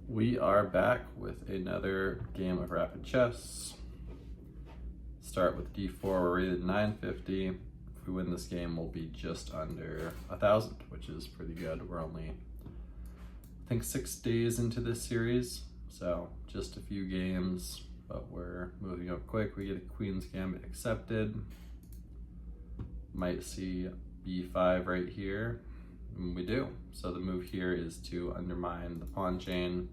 We are back with another game of rapid chess. Start with d4, we're rated 950. If we win this game, we'll be just under 1,000, which is pretty good. We're only, I think, 6 days into this series, so just a few games, but we're moving up quick. We get a queen's gambit accepted. Might see b5 right here. And we do. So the move here is to undermine the pawn chain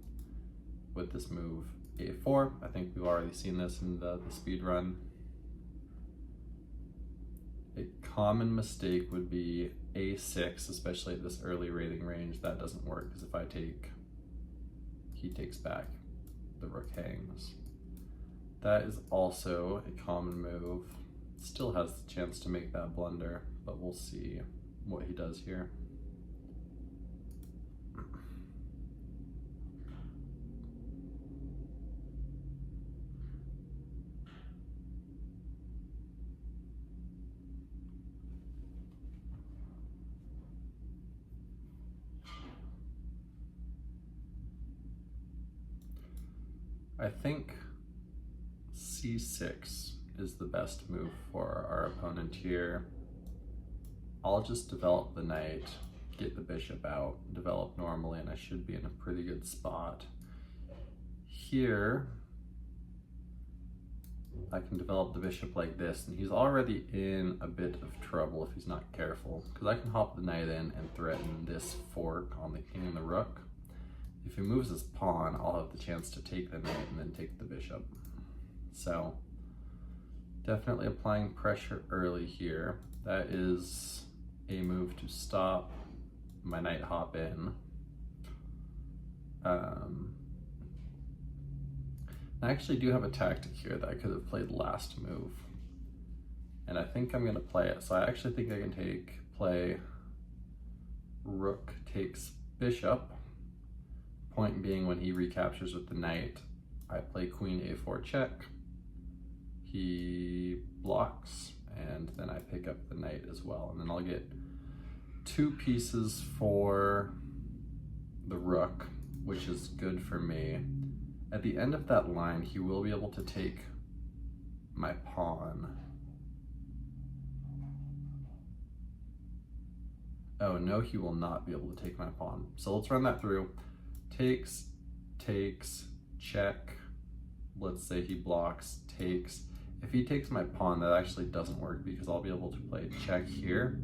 with this move a4. I think we've already seen this in the speed run. A common mistake would be a6, especially at this early rating range. That doesn't work because if I take, he takes back, the rook hangs. That is also a common move. Still has the chance to make that blunder, but we'll see what he does here. I think c6 is the best move for our opponent here. I'll just develop the knight, get the bishop out, develop normally, and I should be in a pretty good spot. Here, I can develop the bishop like this, and he's already in a bit of trouble if he's not careful, because I can hop the knight in and threaten this fork on the king and the rook. If he moves his pawn, I'll have the chance to take the knight and then take the bishop. So, definitely applying pressure early here. That is a move to stop my knight hop in. I actually do have a tactic here that I could have played last move, and I think I'm gonna play it. So I actually think I can play rook takes bishop. Point being, when he recaptures with the knight, I play queen a4 check. He blocks, and then I pick up the knight as well, and then I'll get 2 pieces for the rook, which is good for me. At the end of that line, he will be able to take my pawn. Oh no, he will not be able to take my pawn. So let's run that through. Takes, takes, check. Let's say he blocks, takes. If he takes my pawn, that actually doesn't work because I'll be able to play check here,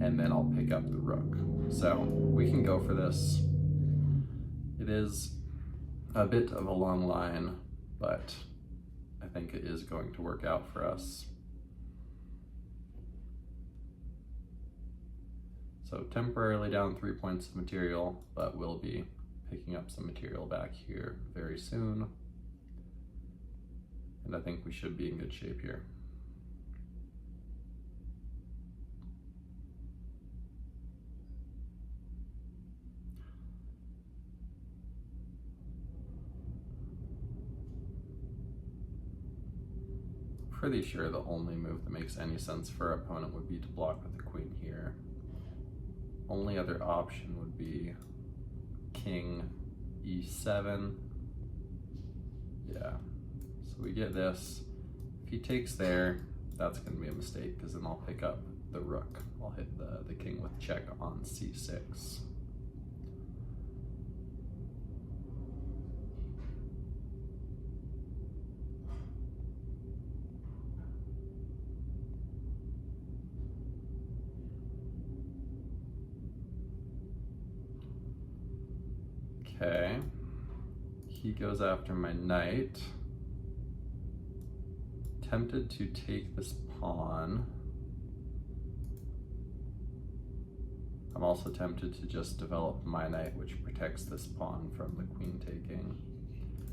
and then I'll pick up the rook. So we can go for this. It is a bit of a long line, but I think it is going to work out for us. So temporarily down 3 points of material, but we'll be picking up some material back here very soon. And I think we should be in good shape here. Pretty sure the only move that makes any sense for our opponent would be to block with the queen here. Only other option would be king e7. Yeah, so we get this. If he takes there, that's going to be a mistake because then I'll pick up the rook. I'll hit the king with check on c6. Okay, he goes after my knight. Tempted to take this pawn. I'm also tempted to just develop my knight, which protects this pawn from the queen taking,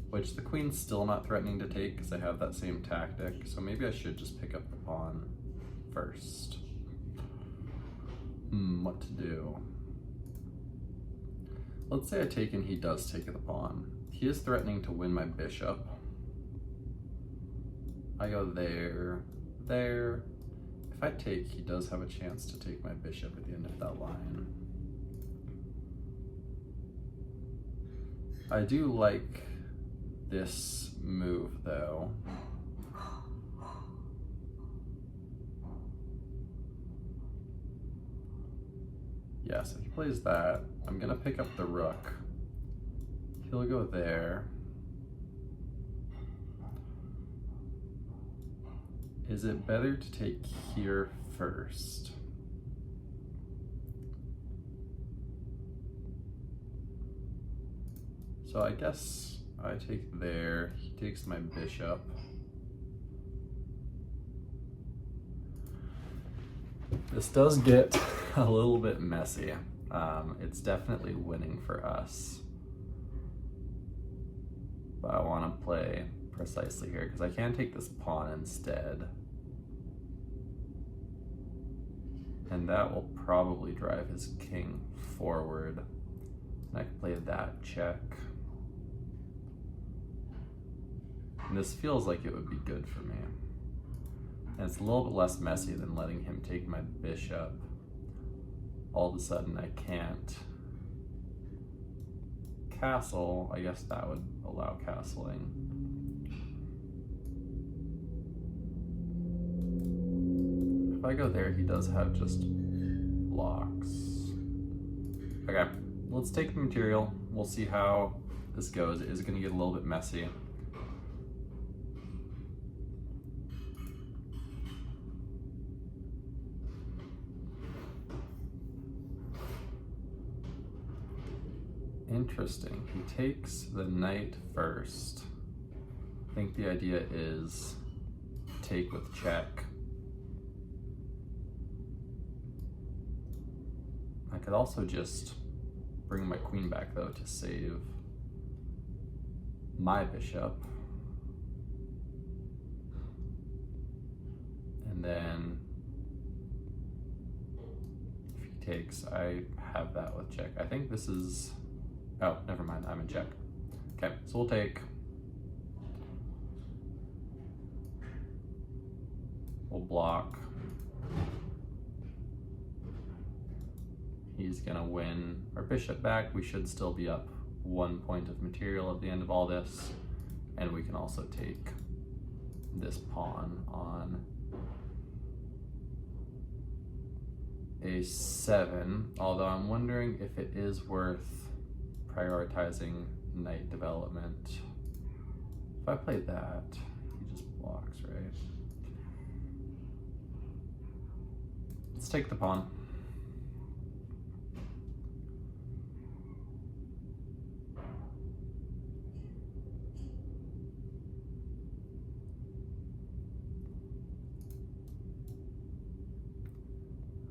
which the queen's still not threatening to take because I have that same tactic. So maybe I should just pick up the pawn first. What to do? Let's say I take and he does take the pawn. He is threatening to win my bishop. I go there, there. If I take, he does have a chance to take my bishop at the end of that line. I do like this move though. Yeah, so he plays that. I'm gonna pick up the rook. He'll go there. Is it better to take here first? So I guess I take there, he takes my bishop. This does get a little bit messy. It's definitely winning for us. But I want to play precisely here because I can take this pawn instead. And that will probably drive his king forward. And I can play that check. And this feels like it would be good for me. And it's a little bit less messy than letting him take my bishop. All of a sudden I can't castle. I guess that would allow castling. If I go there, he does have just blocks. Okay, let's take the material. We'll see how this goes. It is going to get a little bit messy. Interesting. He takes the knight first. I think the idea is take with check. I could also just bring my queen back though to save my bishop. And then if he takes, I have that with check. I think this is, oh, never mind, I'm in check. Okay, so we'll take. We'll block. He's gonna win our bishop back. We should still be up 1 point of material at the end of all this. And we can also take this pawn on a7, although I'm wondering if it is worth prioritizing knight development. If I play that, he just blocks, right? Let's take the pawn.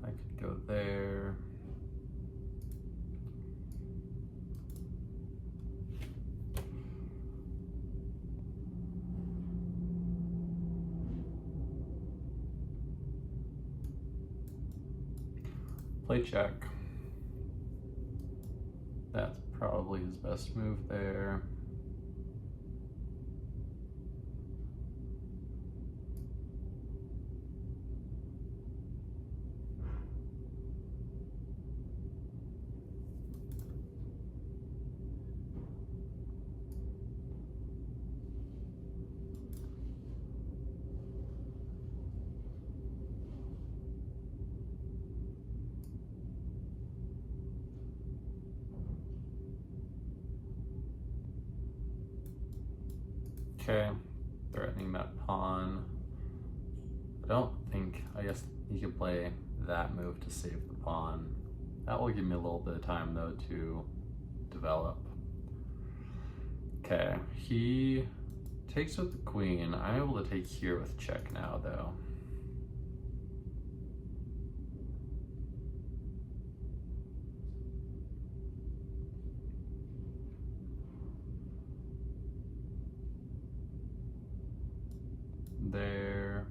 I could go there. Play check. That's probably his best move there. Okay, threatening that pawn. I don't think, I guess he could play that move to save the pawn. That will give me a little bit of time though to develop. Okay, he takes with the queen. I'm able to take here with check now though. There.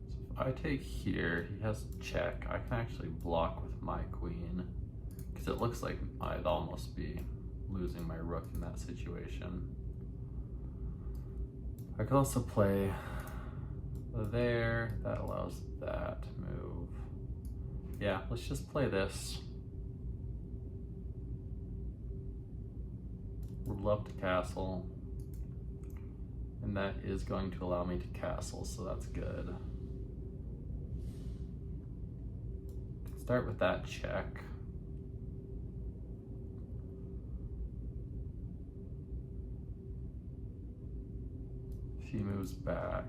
So if I take here, he has check. I can actually block with my queen because it looks like I'd almost be losing my rook in that situation. I could also play there. That allows that move. Yeah, let's just play this. Would love to castle. And that is going to allow me to castle, so that's good. Start with that check. He moves back.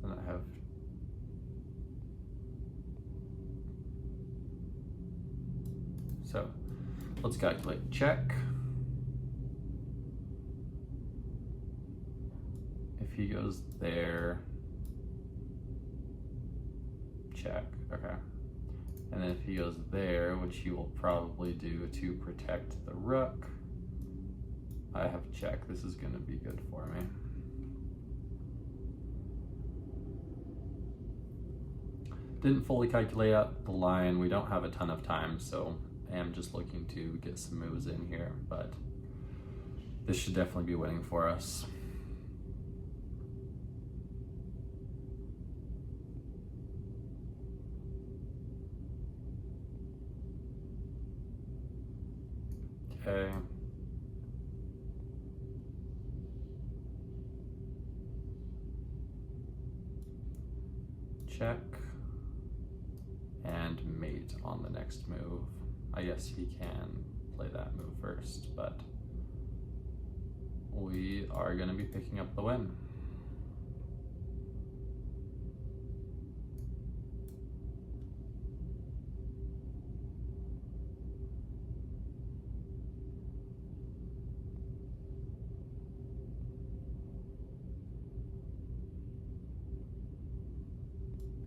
And I have so let's calculate. Check. If he goes there, check. Okay. And then if he goes there, which he will probably do to protect the rook, I have check. This is going to be good for me. Didn't fully calculate out the line. We don't have a ton of time, so I am just looking to get some moves in here, but this should definitely be winning for us. Okay. Check. And mate on the next move. I guess he can play that move first, but we are going to be picking up the win.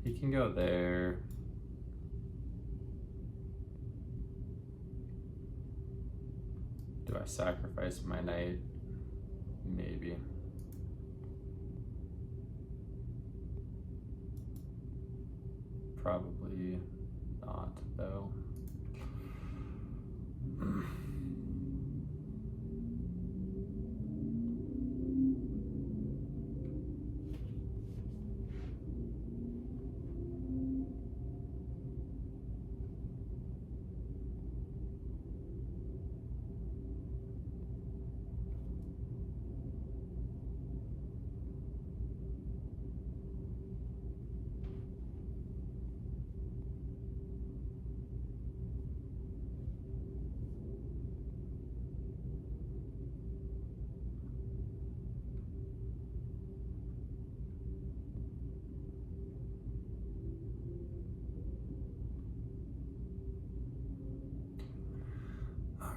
He can go there. Do I sacrifice my knight? Maybe. Probably not, though.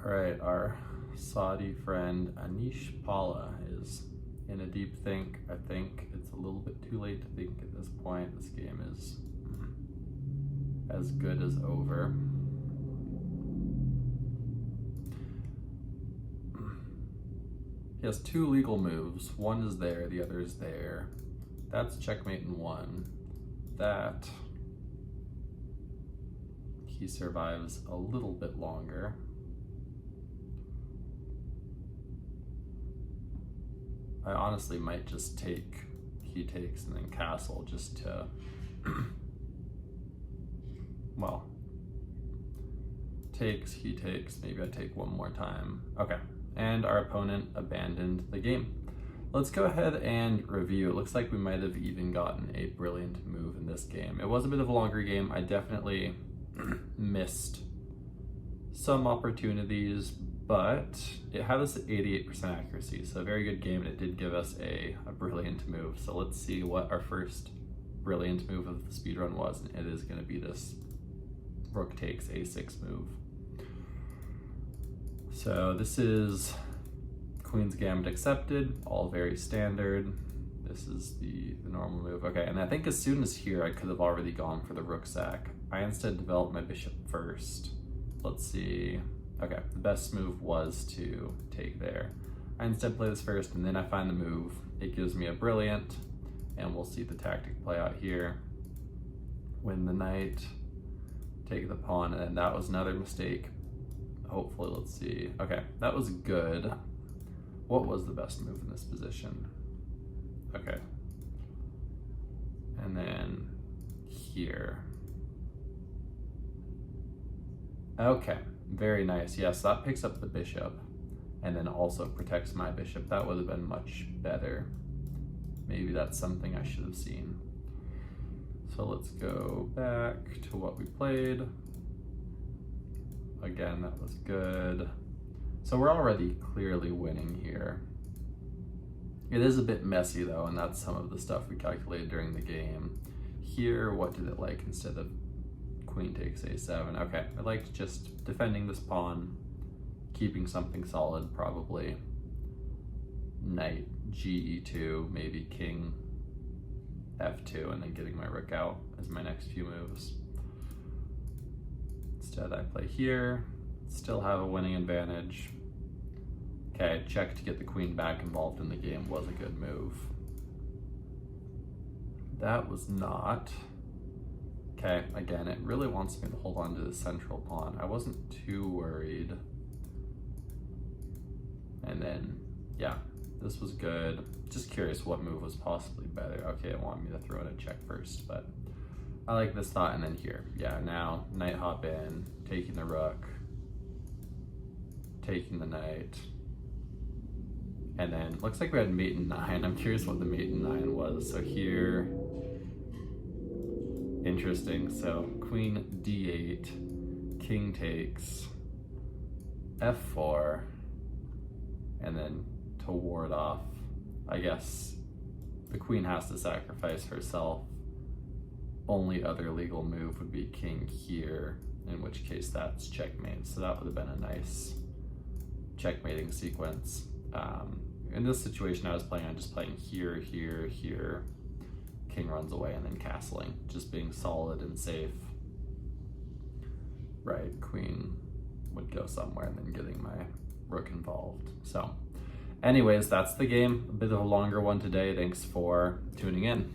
All right, our Saudi friend Anish Pala is in a deep think. I think it's a little bit too late to think at this point. This game is as good as over. He has two legal moves. One is there, the other is there. That's checkmate in one. That he survives a little bit longer. I honestly might just take, he takes, and then castle just to, well, takes, he takes, maybe I take one more time. Okay, and our opponent abandoned the game. Let's go ahead and review. It looks like we might have even gotten a brilliant move in this game. It was a bit of a longer game. I definitely missed some opportunities, but it had us at 88% accuracy, so a very good game, and it did give us a brilliant move. So let's see what our first brilliant move of the speedrun was, and it is going to be this rook takes a6 move. So this is Queen's Gambit accepted, all very standard. This is the normal move. Okay, and I think as soon as here I could have already gone for the rook sack. I instead developed my bishop first. Let's see. Okay, the best move was to take there. I instead play this first, and then I find the move. It gives me a brilliant, and we'll see the tactic play out here. Win the knight, take the pawn, and then that was another mistake. Hopefully, let's see. Okay, that was good. What was the best move in this position? Okay. And then here. Okay, very nice. Yes, that picks up the bishop and then also protects my bishop. That would have been much better. Maybe that's something I should have seen. So let's go back to what we played. Again, that was good. So we're already clearly winning here. It is a bit messy though, and that's some of the stuff we calculated during the game. Here, what did it like instead of queen takes a7? Okay, I liked just defending this pawn, keeping something solid probably. Knight ge2, maybe king f2, and then getting my rook out as my next few moves. Instead I play here, still have a winning advantage. Okay, check to get the queen back involved in the game was a good move. That was not. Okay, again, it really wants me to hold on to the central pawn. I wasn't too worried. And then, yeah, this was good. Just curious what move was possibly better. Okay, it wanted me to throw in a check first, but I like this thought. And then here, yeah, now knight hop in, taking the rook, taking the knight. And then looks like we had mate in 9. I'm curious what the mate in 9 was. So here, interesting. So queen d8, king takes, f4, and then to ward off, I guess the queen has to sacrifice herself. Only other legal move would be king here, in which case that's checkmate. So that would have been a nice checkmating sequence. In this situation I was playing, I'm just playing here, here, here. King runs away and then castling, just being solid and safe. Right, queen would go somewhere and then getting my rook involved. So anyways, that's the game. A bit of a longer one today. Thanks for tuning in.